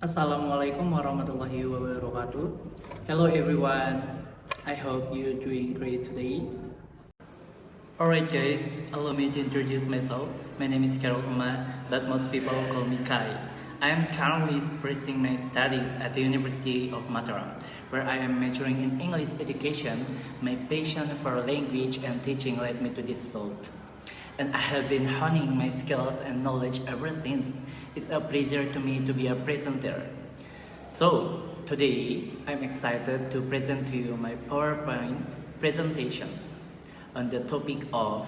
Assalamualaikum warahmatullahi wabarakatuh. Hello everyone. I hope you're doing great today. Alright guys, allow me to introduce myself. My name is Khaerul Umah, but most people call me Kai. I am currently pursuing my studies at the University of Mataram, where I am majoring in English education. My passion for language and teaching led me to this field, and I have been honing my skills and knowledge ever since. It's a pleasure to me to be a presenter. So, today I'm excited to present to you my PowerPoint presentations on the topic of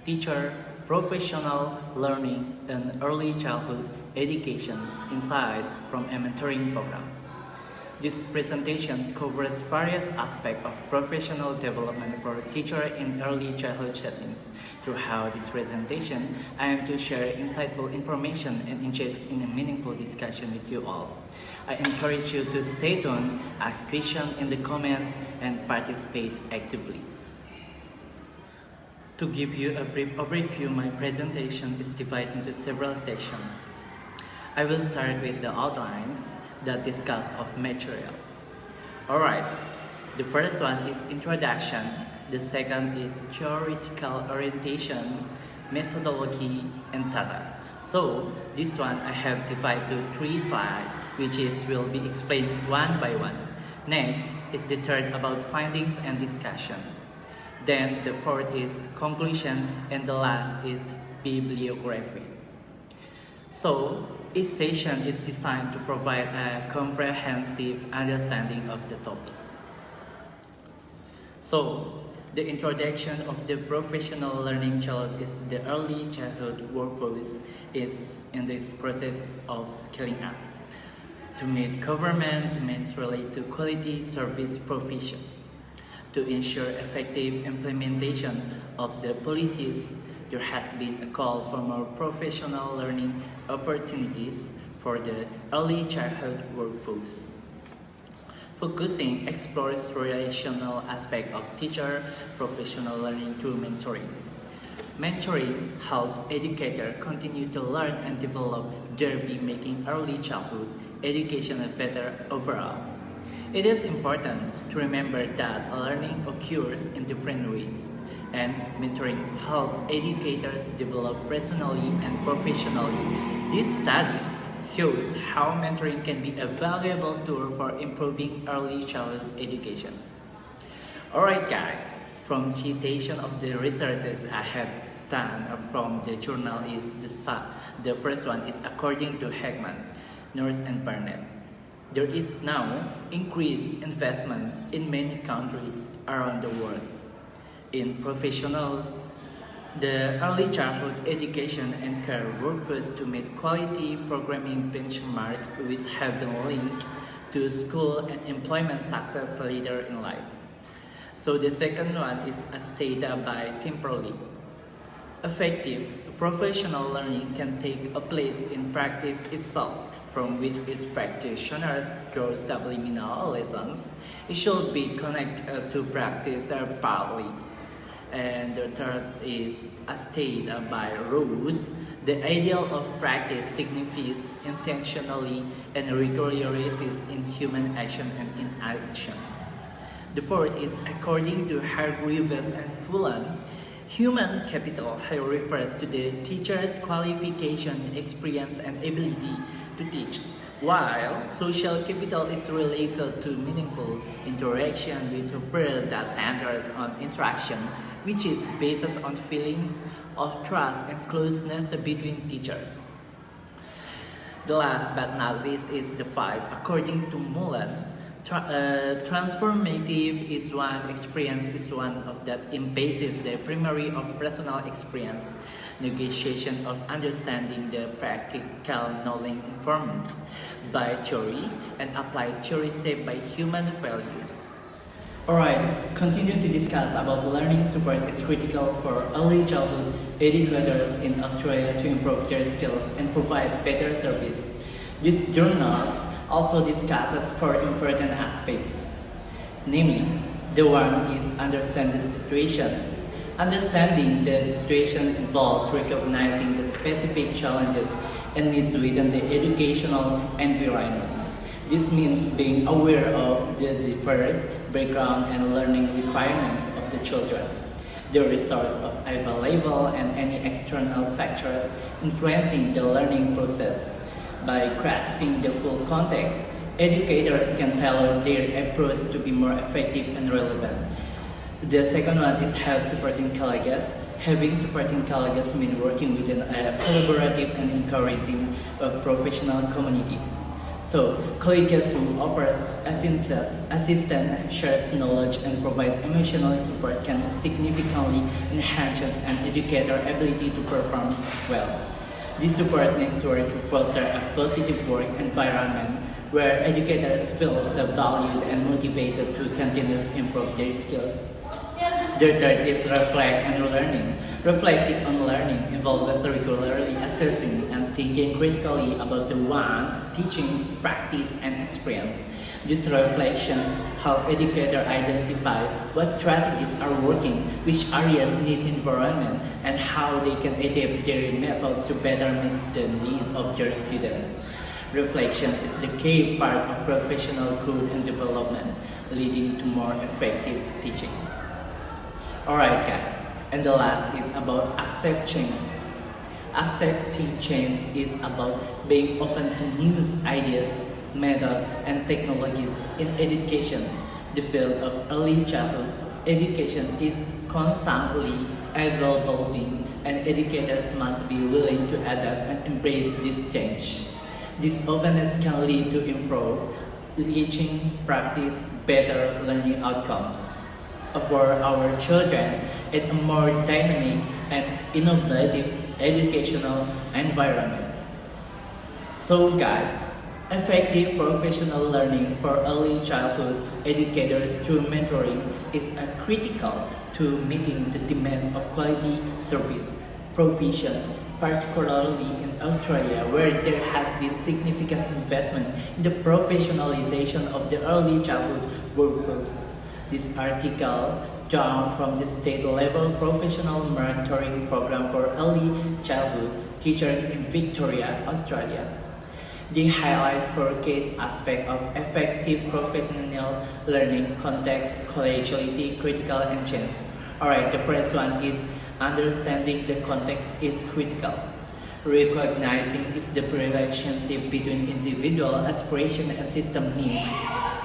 teacher professional learning and early childhood education inside from a mentoring program. This presentation covers various aspects of professional development for teachers in early childhood settings. Throughout this presentation, I am to share insightful information and engage in a meaningful discussion with you all. I encourage you to stay tuned, ask questions in the comments, and participate actively. To give you a brief overview, my presentation is divided into several sections. I will start with the outlines that discuss of material. Alright, the first one is introduction, the second is theoretical orientation, methodology, and data. So, this one I have divided to 3 slides, which will be explained one by one. Next is the third about findings and discussion. Then the fourth is conclusion, and the last is bibliography. So, each session is designed to provide a comprehensive understanding of the topic. So, the introduction of the professional learning child is the early childhood workforce is in this process of scaling up to meet government demands related to quality service provision. To ensure effective implementation of the policies, there has been a call for more professional learning opportunities for the early childhood workforce. Focusing explores relational aspect of teacher professional learning through mentoring. Mentoring helps educators continue to learn and develop, thereby making early childhood education better overall. It is important to remember that learning occurs in different ways, and mentoring helps educators develop personally and professionally. This study shows how mentoring can be a valuable tool for improving early childhood education. Alright guys, from citation of the researches I have done from the journal is the first one is according to Heckman, Norris and Barnett. There is now increased investment in many countries around the world in the early childhood education and care workforce to meet quality programming benchmarks which have been linked to school and employment success later in life. So the second one is stated by Timperley. Effective professional learning can take a place in practice itself, from which its practitioners draw subliminal lessons. It should be connected to practice partly. And the third is stated by Rose. The ideal of practice signifies intentionally and regularities in human action and inactions. The fourth is according to Hargreaves and Fullan. Human capital refers to the teacher's qualification, experience, and ability to teach, while social capital is related to meaningful interaction with peers that centers on interaction, which is based on feelings of trust and closeness between teachers. The last but not least is the five. According to Mullen, transformative is one experience is one of that embraces the primary of personal experience, negotiation of understanding the practical knowledge informed by theory and applied theory shaped by human values. Alright, continue to discuss about learning support is critical for early childhood educators in Australia to improve their skills and provide better service. This journal also discusses four important aspects, namely, the one is understand the situation. Understanding the situation involves recognizing the specific challenges and needs within the educational environment. This means being aware of the diverse background and learning requirements of the children, the resource of available and any external factors influencing the learning process. By grasping the full context, educators can tailor their approach to be more effective and relevant. The second one is have supporting colleagues. Having supporting colleagues means working within a collaborative and encouraging professional community. So, colleagues who offers assistance, shares knowledge, and provide emotional support can significantly enhance an educator's ability to perform well. This support network fosters a positive work environment where educators feel valued and motivated to continuously improve their skills. The third is reflect and learning. Reflecting on learning involves regularly assessing and thinking critically about the one's teachings, practice, and experience. These reflections help educators identify what strategies are working, which areas need environment, and how they can adapt their methods to better meet the needs of their students. Reflection is the key part of professional growth and development, leading to more effective teaching. Alright guys, and the last is about accept change. Accepting change is about being open to new ideas, methods, and technologies in education. The field of early childhood education is constantly evolving, and educators must be willing to adapt and embrace this change. This openness can lead to improved teaching practice, better learning outcomes for our children in a more dynamic and innovative educational environment. So guys, effective professional learning for early childhood educators through mentoring is critical to meeting the demands of quality service provision, particularly in Australia, where there has been significant investment in the professionalization of the early childhood workforce. This article drawn from the state-level professional mentoring program for early childhood teachers in Victoria, Australia. They highlight four key aspects of effective professional learning: context, collegiality, critical, and change. Alright, the first one is understanding the context is critical. Recognizing is the relationship between individual aspiration and system needs.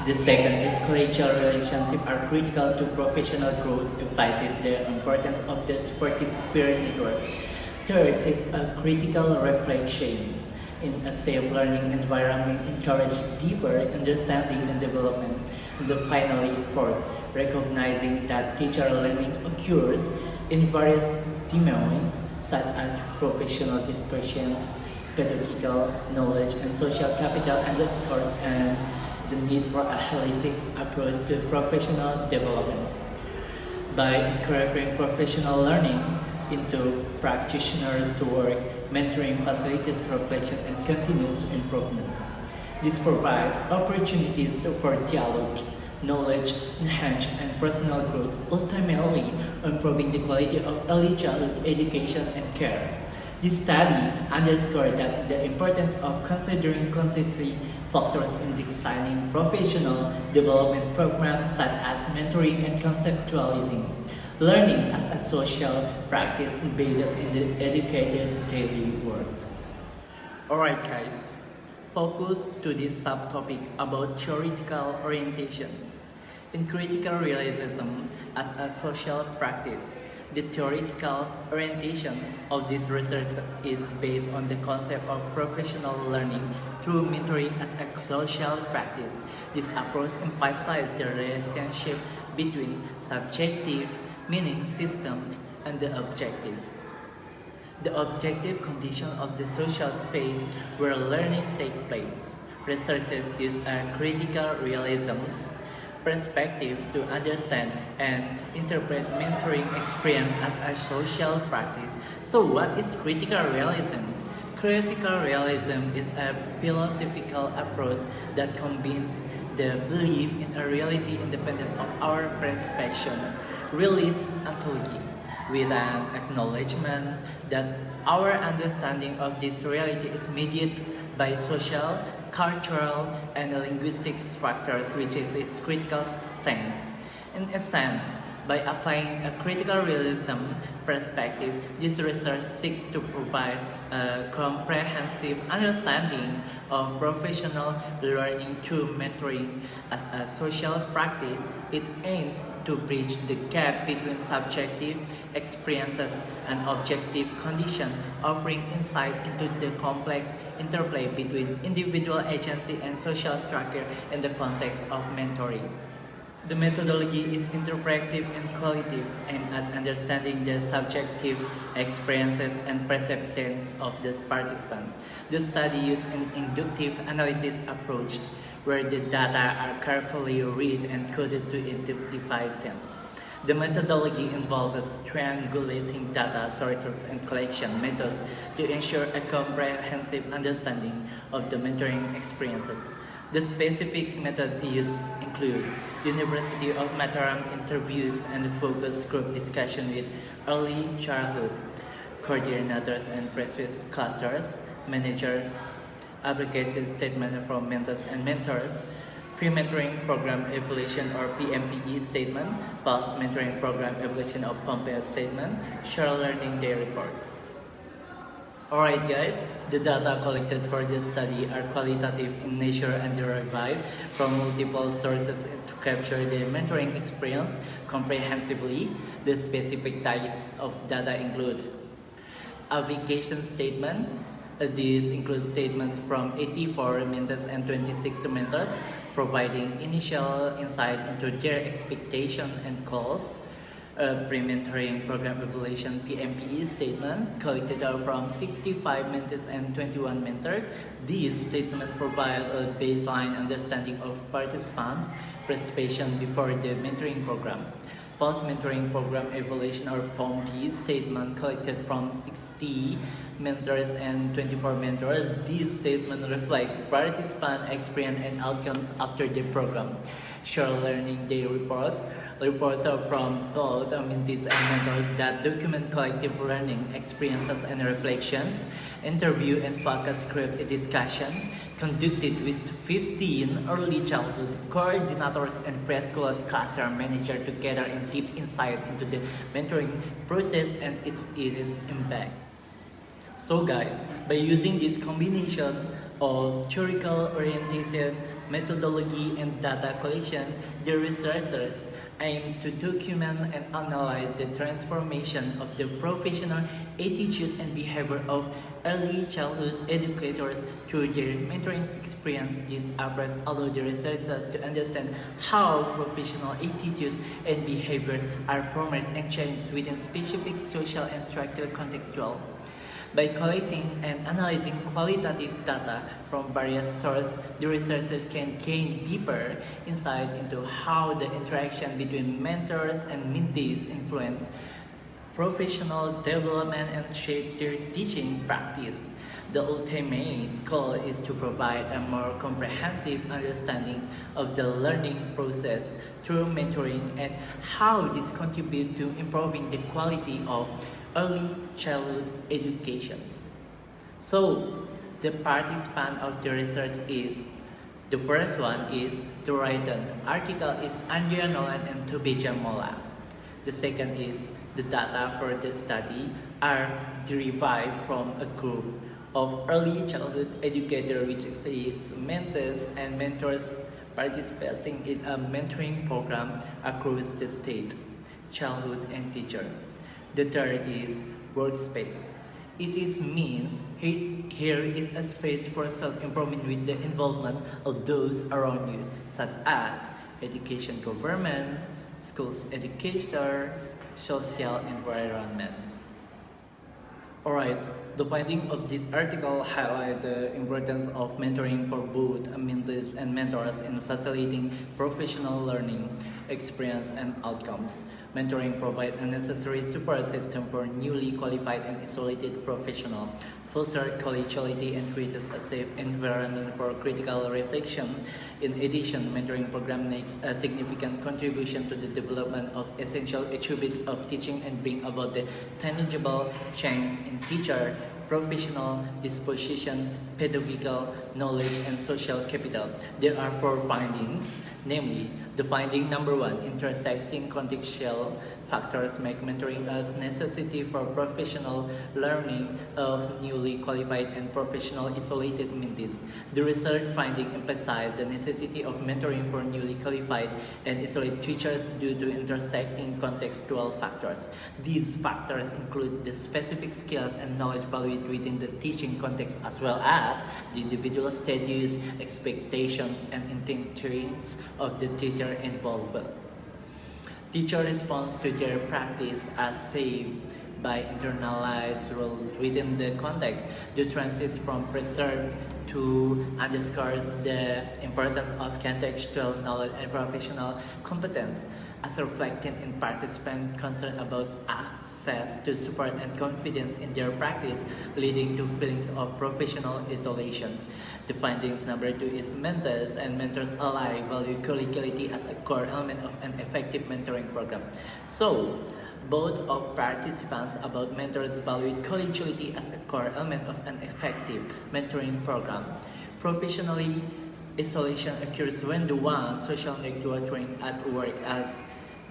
The second is collegial relationships are critical to professional growth, emphasizes the importance of the supportive peer network. Third is a critical reflection. In a safe learning environment, encourage deeper understanding and development. And finally, fourth, recognizing that teacher learning occurs in various domains such as professional discussions, pedagogical knowledge, and social capital underscores and the need for a holistic approach to professional development. By incorporating professional learning into practitioners' work, mentoring facilitates reflection and continuous improvements. This provides opportunities for dialogue, knowledge, enhancement, and personal growth, ultimately improving the quality of early childhood education and care. This study underscored that the importance of considering consistently factors in designing professional development programs such as mentoring and conceptualizing learning as a social practice embedded in the educator's daily work. Alright guys, focus to this subtopic about theoretical orientation. In critical realism as a social practice, the theoretical orientation of this research is based on the concept of professional learning through mentoring as a social practice. This approach emphasizes the relationship between subjective meaning systems and the objective. The objective condition of the social space where learning takes place. Researchers use a critical realism's perspective to understand and interpret mentoring experience as a social practice. So what is critical realism? Critical realism is a philosophical approach that combines the belief in a reality independent of our perception. Realist ontology. with an acknowledgement that our understanding of this reality is mediated by social, cultural, and linguistic factors, which is its critical stance. In a sense, by applying a critical realism perspective, this research seeks to provide a comprehensive understanding of professional learning through mentoring as a social practice. It aims to bridge the gap between subjective experiences and objective conditions, offering insight into the complex interplay between individual agency and social structure in the context of mentoring. The methodology is interpretive and qualitative, aimed at understanding the subjective experiences and perceptions of the participant. The study uses an inductive analysis approach, where the data are carefully read and coded to identify themes. The methodology involves triangulating data sources and collection methods to ensure a comprehensive understanding of the mentoring experiences. The specific methods used include University of Mataram interviews and focus group discussion with early childhood coordinators and preschool clusters, managers, application statement from mentors and mentors, pre-mentoring program evaluation or PMPE statement, post-mentoring program evaluation of Pompeo statement, shared learning day reports. Alright guys, the data collected for this study are qualitative in nature and derived from multiple sources to capture the mentoring experience comprehensively. The specific types of data includes application statement. These include statements from 84 mentors and 26 mentors, providing initial insight into their expectations and goals. Pre-mentoring program evaluation PMPE statements collected from 65 mentors and 21 mentors. These statements provide a baseline understanding of participants' participation before the mentoring program. Post-mentoring program evaluation or POMP statement collected from 60 mentors and 24 mentors. These statements reflect participant experience and outcomes after the program. Shared learning day reports. Reports are from both mentees and mentors that document collective learning experiences and reflections. Interview and focus group discussion conducted with 15 early childhood coordinators and preschool cluster managers to gather in deep insight into the mentoring process and its impact. So guys, by using this combination of theoretical orientation, methodology, and data collection, the researchers aims to document and analyze the transformation of the professional attitude and behavior of early childhood educators through their mentoring experience. This approach allows the researchers to understand how professional attitudes and behaviors are formed and changed within specific social and structural contextual. By collecting and analyzing qualitative data from various sources, the researchers can gain deeper insight into how the interaction between mentors and mentees influence professional development and shape their teaching practice. The ultimate goal is to provide a more comprehensive understanding of the learning process through mentoring and how this contributes to improving the quality of early childhood education. So, the participant of the research is, the first one is the written article is Andrea Nolan and Tubeja Mola. The second is the data for the study are derived from a group of early childhood educators, which is mentors and mentors participating in a mentoring program across the state, childhood and teacher. The third is workspace. It is means here is a space for self-improvement with the involvement of those around you, such as education government, schools educators, social environment. Alright, the finding of this article highlight the importance of mentoring for both mentees and mentors in facilitating professional learning, experience, and outcomes. Mentoring provides a necessary support system for newly qualified and isolated professionals, foster collegiality, and creates a safe environment for critical reflection. In addition, mentoring program makes a significant contribution to the development of essential attributes of teaching and bring about the tangible change in teacher, professional disposition, pedagogical knowledge, and social capital. There are four findings, namely, the finding number one, intersecting contextual factors make mentoring a necessity for professional learning of newly qualified and professional isolated mentees. The research finding emphasize the necessity of mentoring for newly qualified and isolated teachers due to intersecting contextual factors. These factors include the specific skills and knowledge valued within the teaching context as well as the individual status, expectations, and intentions of the teacher involved. Teacher response to their practice as saved by internalized rules within the context. The transit from preserve to underscores the importance of contextual knowledge and professional competence as reflected in participant concern about access to support and confidence in their practice, leading to feelings of professional isolation. The findings number two is mentors and mentors alike value collegiality as a core element of an effective mentoring program. So, both of participants about mentors valued collegiality as a core element of an effective mentoring program. Professionally, isolation occurs when the one social networking at work as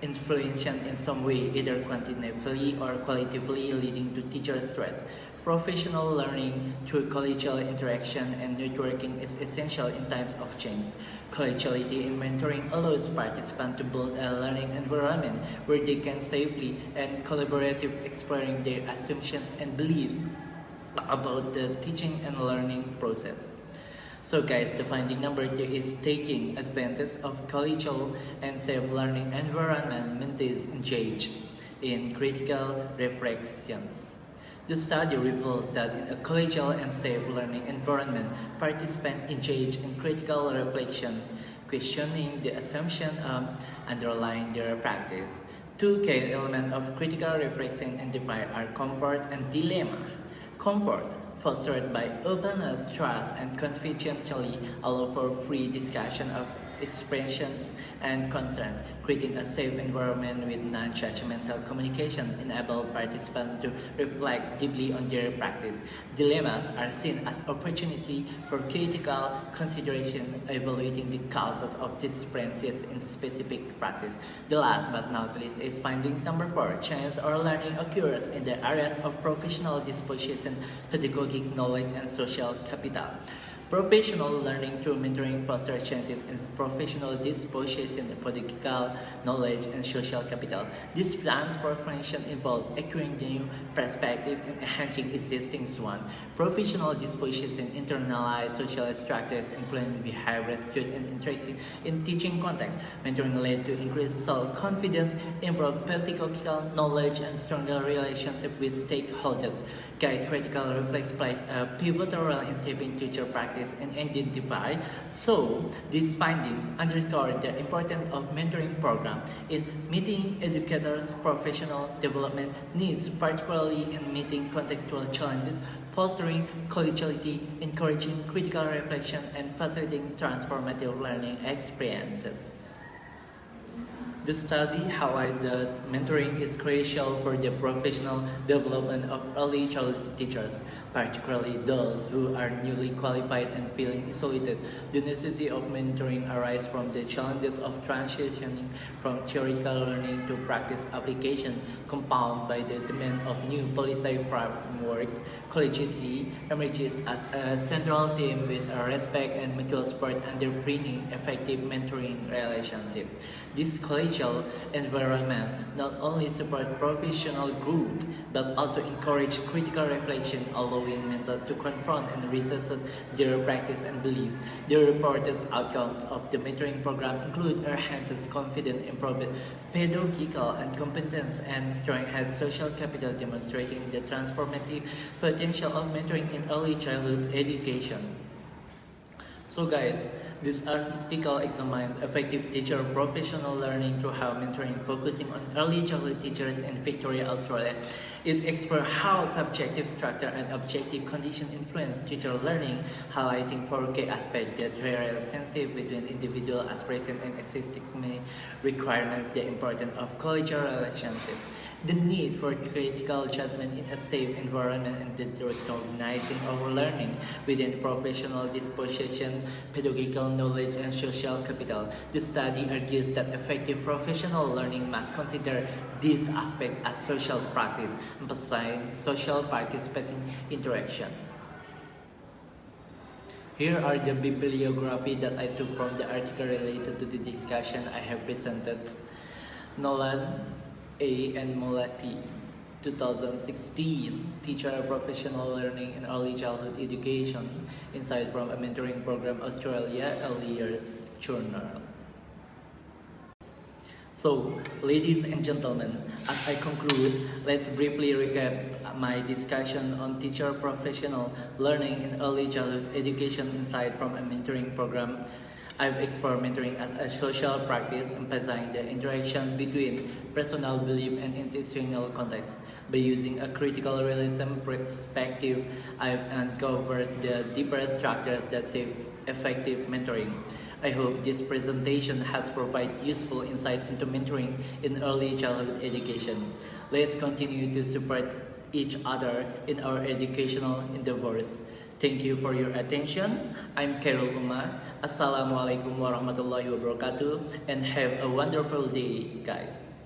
influential in some way, either quantitatively or qualitatively, leading to teacher stress. Professional learning through collegial interaction and networking is essential in times of change. Collegiality in mentoring allows participants to build a learning environment where they can safely and collaboratively exploring their assumptions and beliefs about the teaching and learning process. So guys, the finding number two is taking advantage of collegial and safe learning environment mentees engage in critical reflections. The study reveals that in a collegial and safe learning environment, participants engage in critical reflection, questioning the assumption underlying their practice. Two key elements of critical reflection identified are comfort and dilemma. Comfort, fostered by openness, trust, and confidentiality, allow for free discussion of expressions and concerns, creating a safe environment with non-judgmental communication, enable participants to reflect deeply on their practice. Dilemmas are seen as opportunity for critical consideration, evaluating the causes of discrepancies in specific practice. The last but not least is finding number four, change or learning occurs in the areas of professional disposition, pedagogic knowledge, and social capital. Professional learning through mentoring fosters changes in professional disposition, pedagogical knowledge, and social capital. This transformation involves acquiring new perspective and enhancing existing one. Professional disposition internalize social structures, including behavior, attitude, and interest in teaching context. Mentoring led to increased self-confidence, improved pedagogical knowledge, and stronger relationship with stakeholders. Guide critical reflex plays a pivotal role in shaping teacher practice and identify. So, these findings underscore the importance of mentoring program in meeting educators' professional development needs, particularly in meeting contextual challenges, fostering collegiality, encouraging critical reflection, and facilitating transformative learning experiences. The study highlights that mentoring is crucial for the professional development of early childhood teachers, particularly those who are newly qualified and feeling isolated. The necessity of mentoring arises from the challenges of transitioning from theoretical learning to practice application, compounded by the demand of new policy frameworks. Collegiality emerges as a central theme with a respect and mutual support underpinning effective mentoring relationship. This collegial environment not only supports professional growth but also encourages critical reflection, allowing mentors to confront and reassess their practice and belief. The reported outcomes of the mentoring program include enhanced confidence, improved pedagogical and competence, and strengthened social capital, demonstrating the transformative potential of mentoring in early childhood education. So guys, This article examines effective teacher professional learning through how mentoring, focusing on early childhood teachers in Victoria, Australia. It explores how subjective structure and objective conditions influence teacher learning, highlighting four key aspects: the relationship between individual aspirations and existing requirements, the importance of collegial relationship, the need for critical judgment in a safe environment, and the recognizing of learning within professional disposition, pedagogical knowledge, and social capital. The study argues that effective professional learning must consider these aspects as social practice, emphasizing social participating interaction. Here are the bibliography that I took from the article related to the discussion I have presented. Nolan A. and Molati, 2016, Teacher Professional Learning in Early Childhood Education, Insight from a Mentoring Program, Australia, Early Years Journal. So, ladies and gentlemen, as I conclude, let's briefly recap my discussion on teacher professional learning in early childhood education insight from a mentoring program. I've explored mentoring as a social practice, emphasizing the interaction between personal belief and institutional context. By using a critical realism perspective, I've uncovered the deeper structures that shape effective mentoring. I hope this presentation has provided useful insight into mentoring in early childhood education. Let's continue to support each other in our educational endeavors. Thank you for your attention. I'm Khaerul Umah. Assalamualaikum warahmatullahi wabarakatuh, and have a wonderful day, guys.